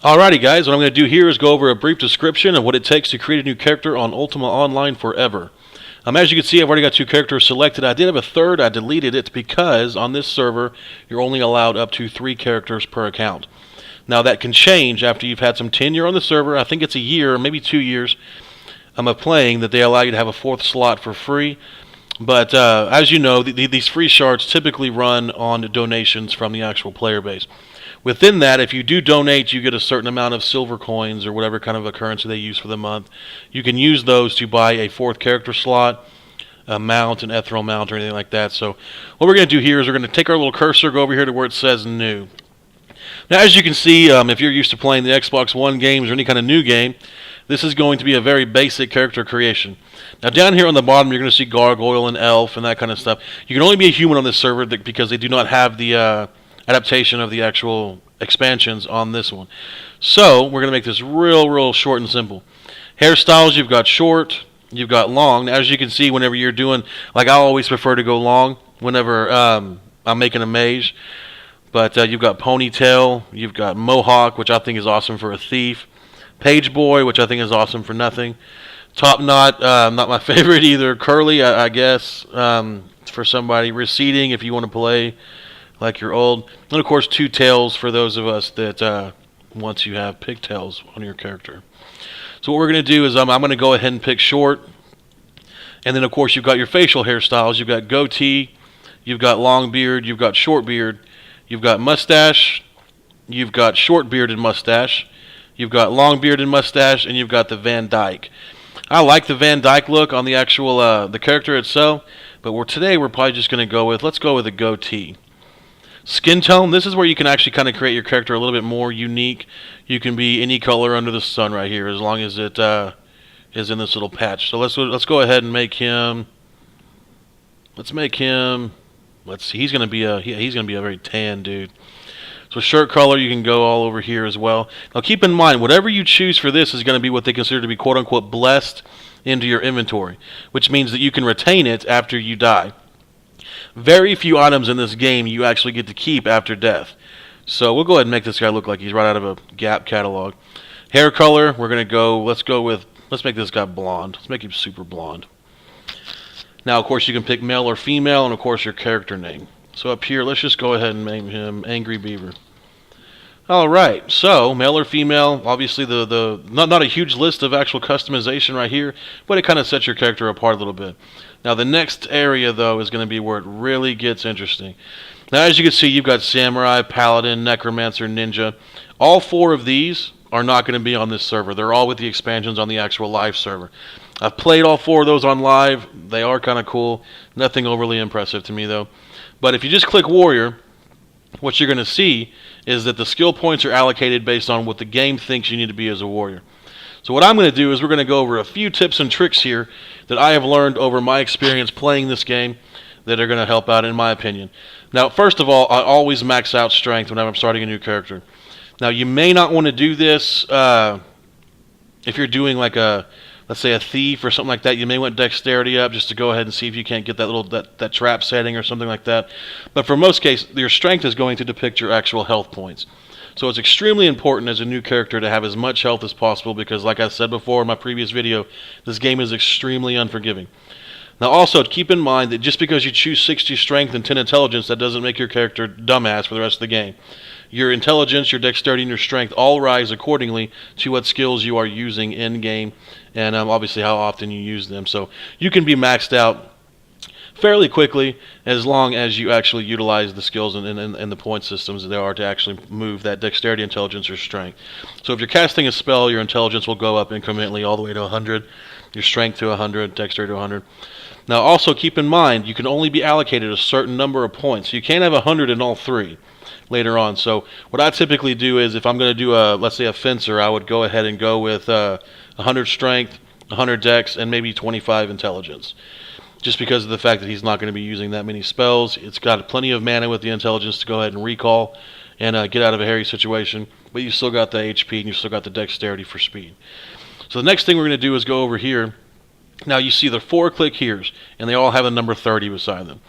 Alrighty guys, what I'm going to do here is go over a brief description of what it takes to create a new character on Ultima Online Forever. As you can see, I've already got two characters selected. I did have a third, I deleted it because on this server, you're only allowed up to 3 characters per account. Now that can change after you've had some tenure on the server. I think it's a year, maybe 2 years of playing that they allow you to have a 4th slot for free. But as you know, these free shards typically run on donations from the actual player base. Within that, if you do donate, you get a certain amount of silver coins or whatever kind of a currency they use for the month. You can use those to buy a 4th character slot, a mount, an ethereal mount, or anything like that. So what we're going to do here is we're going to take our little cursor, go over here to where it says new. Now, as you can see, if you're used to playing the Xbox One games or any kind of new game, this is going to be a very basic character creation. Now, down here on the bottom, you're going to see Gargoyle and Elf and that kind of stuff. You can only be a human on this server because they do not have the adaptation of the actual expansions on this one. So, we're going to make this real short and simple. Hairstyles, you've got short, you've got long. Now, as you can see, whenever you're doing, like I always prefer to go long whenever I'm making a mage. But you've got ponytail, you've got mohawk, which I think is awesome for a thief. Page boy, which I think is awesome for nothing. Top knot, not my favorite either. Curly, I guess, for somebody. Receding, if you want to play like you're old. And of course, 2 tails for those of us that once you have pigtails on your character. So what we're going to do is I'm going to go ahead and pick short. And then of course you've got your facial hairstyles. You've got goatee, you've got long beard, you've got short beard, you've got mustache, you've got short bearded mustache, you've got long bearded mustache, and you've got the Van Dyke. I like the Van Dyke look on the actual the character itself, but today we're probably just going to go with, let's go with a goatee. Skin tone, this is where you can actually kind of create your character a little bit more unique. You can be any color under the sun right here, as long as it is in this little patch. So let's go ahead and make him. Let's see. He's gonna be a very tan dude. So shirt color, you can go all over here as well. Now keep in mind, whatever you choose for this is going to be what they consider to be quote unquote blessed into your inventory, which means that you can retain it after you die. Very few items in this game you actually get to keep after death. So we'll go ahead and make this guy look like he's right out of a Gap catalog. Hair color, we're going to go, let's make this guy blonde. Let's make him super blonde. Now, of course, you can pick male or female, and of course, your character name. So up here, let's just go ahead and name him Angry Beaver. Alright, so male or female, obviously not a huge list of actual customization right here, but it kind of sets your character apart a little bit. Now the next area though is going to be where it really gets interesting. Now as you can see, you've got Samurai, Paladin, Necromancer, Ninja. All 4 of these are not going to be on this server. They're all with the expansions on the actual live server. I've played all 4 of those on live. They are kind of cool. Nothing overly impressive to me though. But if you just click Warrior, what you're going to see is that the skill points are allocated based on what the game thinks you need to be as a warrior. So what I'm going to do is we're going to go over a few tips and tricks here that I have learned over my experience playing this game that are going to help out in my opinion. Now, first of all, I always max out strength whenever I'm starting a new character. Now, you may not want to do this if you're doing like let's say a thief or something like that. You may want dexterity up just to go ahead and see if you can't get that trap setting or something like that. But for most cases, your strength is going to depict your actual health points. So it's extremely important as a new character to have as much health as possible because, like I said before in my previous video, this game is extremely unforgiving. Now also, keep in mind that just because you choose 60 strength and 10 intelligence, that doesn't make your character dumbass for the rest of the game. Your intelligence, your dexterity, and your strength all rise accordingly to what skills you are using in-game and obviously how often you use them. So you can be maxed out fairly quickly as long as you actually utilize the skills and the point systems that there are to actually move that dexterity, intelligence, or strength. So if you're casting a spell, your intelligence will go up incrementally all the way to 100, your strength to 100, dexterity to 100. Now also keep in mind, you can only be allocated a certain number of points. You can't have 100 in all 3 later on. So what I typically do is if I'm going to do let's say a fencer, I would go ahead and go with 100 strength, 100 dex, and maybe 25 intelligence. Just because of the fact that he's not going to be using that many spells. It's got plenty of mana with the intelligence to go ahead and recall and get out of a hairy situation, but you still got the HP and you still got the dexterity for speed. So the next thing we're going to do is go over here. Now you see the 4 click here's, and they all have a number 30 beside them.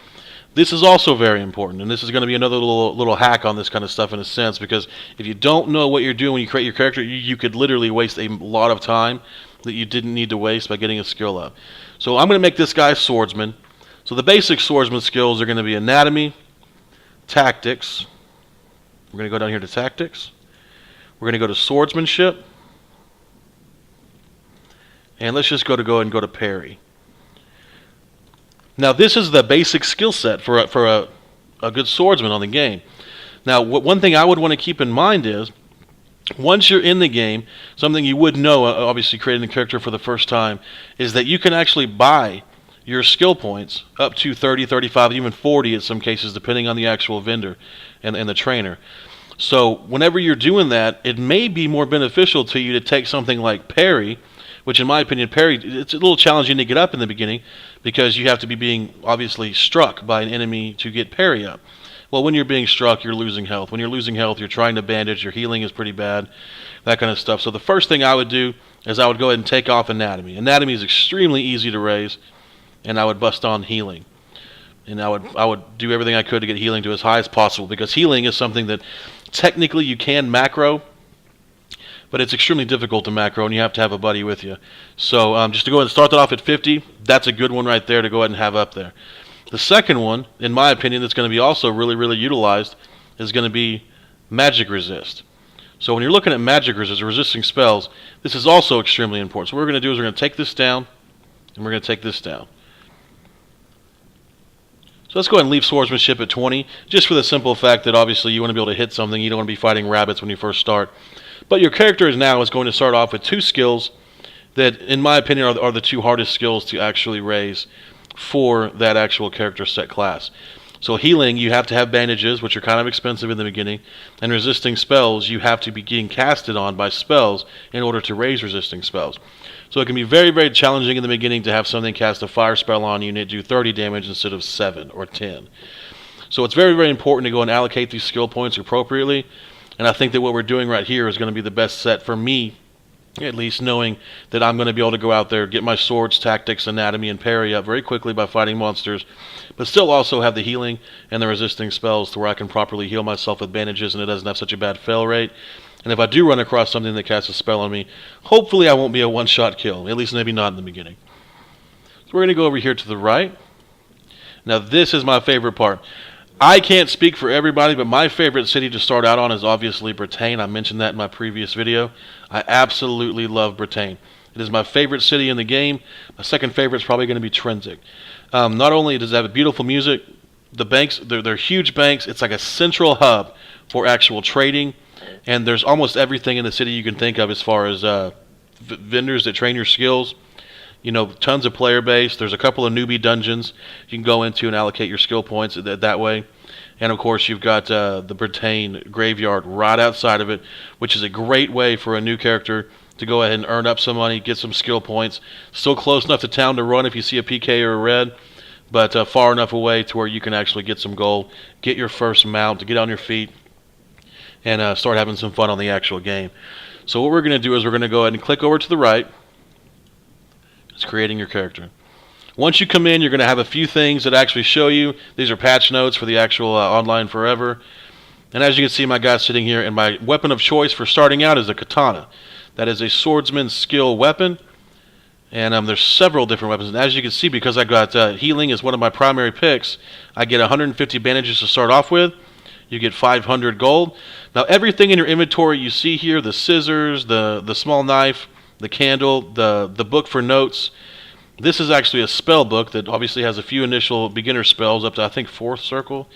This is also very important, and this is going to be another little hack on this kind of stuff in a sense, because if you don't know what you're doing when you create your character, you could literally waste a lot of time that you didn't need to waste by getting a skill up. So I'm going to make this guy swordsman. So the basic swordsman skills are going to be anatomy, tactics. We're going to go down here to tactics. We're going to go to swordsmanship. And let's just go to parry. Now this is the basic skill set for a good swordsman on the game. Now one thing I would want to keep in mind is, once you're in the game, something you would know, obviously creating a character for the first time, is that you can actually buy your skill points up to 30, 35, even 40 in some cases, depending on the actual vendor and the trainer. So whenever you're doing that, it may be more beneficial to you to take something like parry, which in my opinion, parry, it's a little challenging to get up in the beginning because you have to be being obviously struck by an enemy to get parry up. Well, when you're being struck, you're losing health. When you're losing health, you're trying to bandage, your healing is pretty bad, that kind of stuff. So the first thing I would do is I would go ahead and take off anatomy. Anatomy is extremely easy to raise, and I would bust on healing. And I would do everything I could to get healing to as high as possible, because healing is something that technically you can macro, but it's extremely difficult to macro, and you have to have a buddy with you. So just to go ahead and start that off at 50, that's a good one right there to go ahead and have up there. The second one, in my opinion, that's going to be also really, really utilized is going to be magic resist. So when you're looking at magic resist, resisting spells, this is also extremely important. So what we're going to do is we're going to take this down, and we're going to take this down. So let's go ahead and leave swordsmanship at 20, just for the simple fact that obviously you want to be able to hit something. You don't want to be fighting rabbits when you first start. But your character is going to start off with two skills that, in my opinion, are the two hardest skills to actually raise for that actual character set class. So healing, you have to have bandages, which are kind of expensive in the beginning, and resisting spells, you have to be getting casted on by spells in order to raise resisting spells. So it can be very, very challenging in the beginning to have something cast a fire spell on you and it do 30 damage instead of 7 or 10. So it's very, very important to go and allocate these skill points appropriately, and I think that what we're doing right here is going to be the best set for me, at least, knowing that I'm going to be able to go out there, get my swords, tactics, anatomy, and parry up very quickly by fighting monsters, but still also have the healing and the resisting spells to where I can properly heal myself with bandages and it doesn't have such a bad fail rate. And if I do run across something that casts a spell on me, hopefully I won't be a one-shot kill, at least maybe not in the beginning. So we're going to go over here to the right. Now this is my favorite part. I can't speak for everybody, but my favorite city to start out on is obviously Britain. I mentioned that in my previous video. I absolutely love Britain. It is my favorite city in the game. My second favorite is probably going to be Trensic. Not only does it have beautiful music, the banks, they're huge banks. It's like a central hub for actual trading, and there's almost everything in the city you can think of as far as vendors that train your skills. You know, tons of player base. There's a couple of newbie dungeons you can go into and allocate your skill points that way. And of course, you've got the Britain graveyard right outside of it, which is a great way for a new character to go ahead and earn up some money, get some skill points. Still close enough to town to run if you see a PK or a red, but far enough away to where you can actually get some gold, get your first mount, to get on your feet, and start having some fun on the actual game. So what we're going to do is we're going to go ahead and click over to the right. It's creating your character. Once you come in, you're going to have a few things that actually show you. These are patch notes for the actual Online Forever. And as you can see, my guy's sitting here, and my weapon of choice for starting out is a katana. That is a swordsman's skill weapon. And there's several different weapons. And as you can see, because I got healing as one of my primary picks, I get 150 bandages to start off with. You get 500 gold. Now everything in your inventory you see here, the scissors, the small knife, the candle, the book for notes. This is actually a spell book that obviously has a few initial beginner spells up to, I think, 4th circle.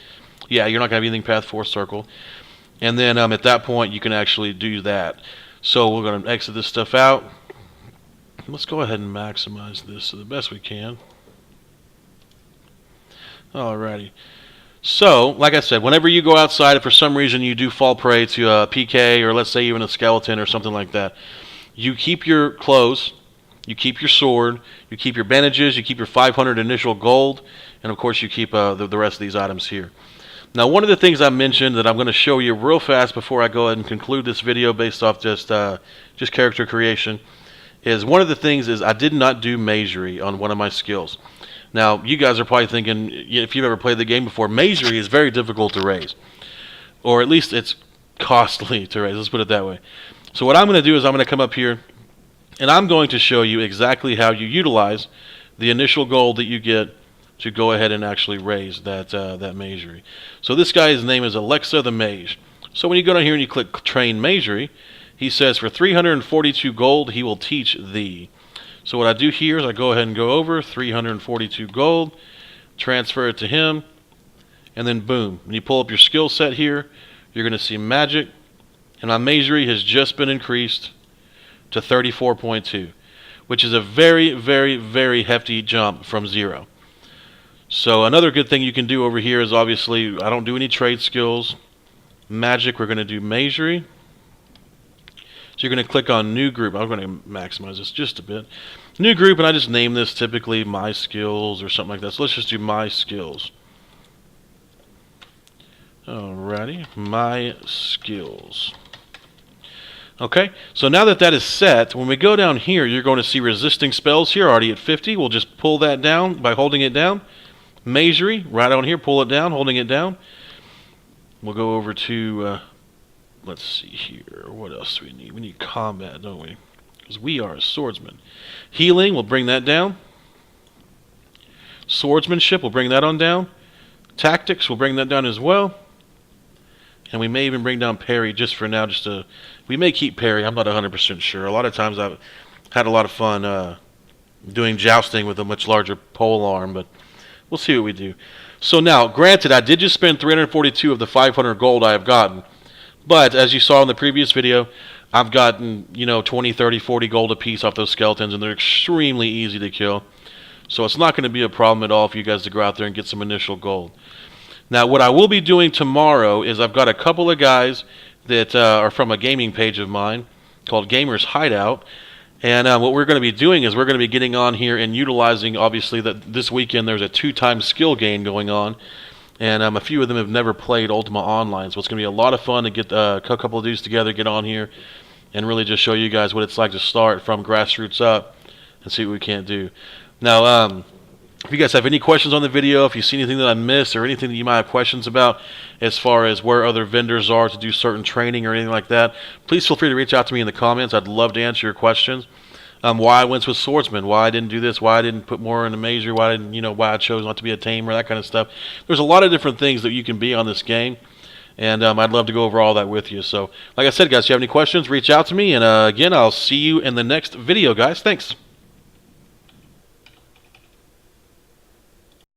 Yeah, you're not going to have anything past 4th circle. And then at that point, you can actually do that. So we're going to exit this stuff out. Let's go ahead and maximize this to the best we can. Alrighty. So, like I said, whenever you go outside, if for some reason you do fall prey to a PK, or let's say even a skeleton or something like that, you keep your clothes, you keep your sword, you keep your bandages, you keep your 500 initial gold, and of course you keep the rest of these items here. Now, one of the things I mentioned that I'm going to show you real fast before I go ahead and conclude this video based off just character creation is one of the things is I did not do magery on one of my skills. Now, you guys are probably thinking, if you've ever played the game before, Magery is very difficult to raise. Or at least it's costly to raise. Let's put it that way. So what I'm going to do is I'm going to come up here, and I'm going to show you exactly how you utilize the initial gold that you get to go ahead and actually raise that Magery. So this guy's name is Alexa the Mage. So when you go down here and you click Train Magery, he says for 342 gold, he will teach thee. So what I do here is I go ahead and go over 342 gold, transfer it to him, and then boom. When you pull up your skill set here, you're going to see magic, and my Magery has just been increased to 34.2, which is a very, very, very hefty jump from 0. So another good thing you can do over here is, obviously, I don't do any trade skills. Magic, we're going to do Magery. So you're going to click on New Group. I'm going to maximize this just a bit. New Group, and I just name this typically My Skills or something like that. So let's just do My Skills. Alrighty, My Skills. Okay, so now that that is set, when we go down here, you're going to see resisting spells here, already at 50. We'll just pull that down by holding it down. Magery, right on here, pull it down, holding it down. We'll go over to... let's see here. What else do we need? We need combat, don't we? Because we are a swordsman. Healing, we'll bring that down. Swordsmanship, we'll bring that on down. Tactics, we'll bring that down as well. And we may even bring down parry just for now. We may keep parry. I'm not 100% sure. A lot of times I've had a lot of fun doing jousting with a much larger pole arm, but we'll see what we do. So now, granted, I did just spend 342 of the 500 gold I have gotten. But, as you saw in the previous video, I've gotten, 20, 30, 40 gold a piece off those skeletons, and they're extremely easy to kill. So it's not going to be a problem at all for you guys to go out there and get some initial gold. Now, what I will be doing tomorrow is I've got a couple of guys that are from a gaming page of mine called Gamers Hideout. And what we're going to be doing is we're going to be getting on here and utilizing, obviously, that this weekend there's a 2-time skill gain going on. And a few of them have never played Ultima Online, so it's going to be a lot of fun to get a couple of dudes together, get on here, and really just show you guys what it's like to start from grassroots up and see what we can do. Now, if you guys have any questions on the video, if you see anything that I missed or anything that you might have questions about as far as where other vendors are to do certain training or anything like that, please feel free to reach out to me in the comments. I'd love to answer your questions. Why I went with swordsman, why I didn't do this, why I didn't put more in a Magery, why I didn't, why I chose not to be a tamer, that kind of stuff. There's a lot of different things that you can be on this game, and I'd love to go over all that with you. So, like I said, guys, if you have any questions, reach out to me, and again, I'll see you in the next video, guys. Thanks.